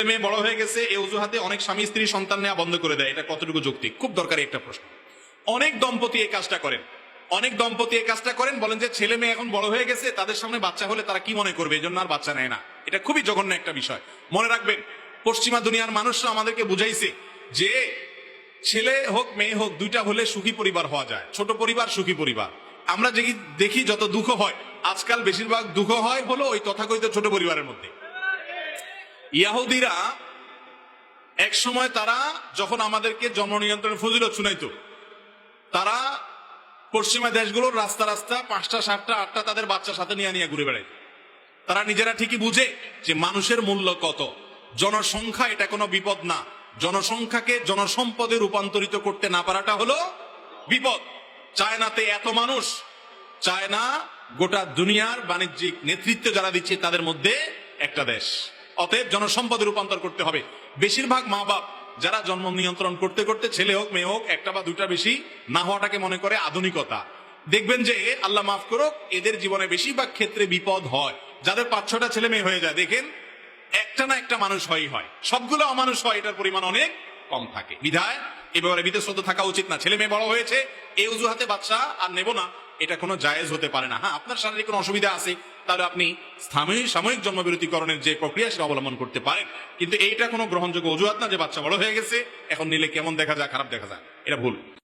মেয়ে বড় হয়ে গেছে এই অজুহাতে অনেক স্বামী স্ত্রী সন্তান নেওয়া বন্ধ করে দেয়, এটা কতটুকু যৌক্তিক? খুব দরকারি একটা প্রশ্ন। অনেক দম্পতি এই কাজটা করেন, বলেন যে ছেলে মেয়ে এখন বড় হয়ে গেছে, তাদের সামনে বাচ্চা হলে তারা কি মনে করবে, এই জন্য আর বাচ্চা নেয় না। এটা খুবই জঘন্য একটা বিষয়। মনে রাখবেন, পশ্চিমা দুনিয়ার মানুষরা আমাদেরকে বুঝাইছে যে ছেলে হোক মেয়ে হোক দুইটা হলে সুখী পরিবার হওয়া যায়, ছোট পরিবার সুখী পরিবার। আমরা দেখি যত দুঃখ হয় আজকাল, বেশিরভাগ দুঃখ হয় হলো ওই তথাকথিত ছোট পরিবারের মধ্যে। ইয়াহুদিরা এক সময় তারা যখন আমাদেরকে জন্ম নিয়ন্ত্রণের ফজিলত শুনাইতো, তারা পশ্চিমা দেশগুলোর রাস্তা 5টা 7টা 8টা তাদের বাচ্চার সাথে নিয়ে ঘুরে বেড়ায়। তারা নিজেরা ঠিকই বুঝে যে মানুষের মূল্য কত, জনসংখ্যা এটা কোনো বিপদ না, জনসংখ্যাকে জনসম্পদে রূপান্তরিত করতে না পারাটা হলো বিপদ। চায়নাতে এত মানুষ, চায়না গোটা দুনিয়ার বাণিজ্যিক নেতৃত্ব যারা দিচ্ছে তাদের মধ্যে একটা দেশ। অতএব জনসম্পদে রূপান্তর করতে হবে। বেশিরভাগ মা বাপ যারা জন্ম নিয়ন্ত্রণ করতে করতে ছেলে হোক মেয়ে হোক একটা বা দুইটা বেশি না হওয়াটাকে মনে করে আধুনিকতা। দেখবেন যে আল্লাহ মাফ করুক, এদের জীবনে বেশিরভাগ ক্ষেত্রে বিপদ হয়। যাদের 5-6টা ছেলে মেয়ে হয়ে যায়, দেখেন একটা না একটা মানুষ হয়, সবগুলো অমানুষ হয়, এটার পরিমাণ অনেক কম থাকে। বিধায় এবারে বিদেশত থাকা উচিত না। ছেলে মেয়ে বড় হয়েছে এই অজুহাতে বাচ্চা আর নেব না, এটা কোনো জায়েজ হতে পারে না। হ্যাঁ, আপনার শারীরিক কোনো অসুবিধা আছে, তাহলে আপনি সাময়িক জন্মবিরতিকরণের যে প্রক্রিয়া সেটা অবলম্বন করতে পারেন, কিন্তু এইটা কোনো গ্রহণযোগ্য অজুহাত না যে বাচ্চা বড় হয়ে গেছে এখন নিলে কেমন দেখা যায়, খারাপ দেখা যায়, এটা ভুল।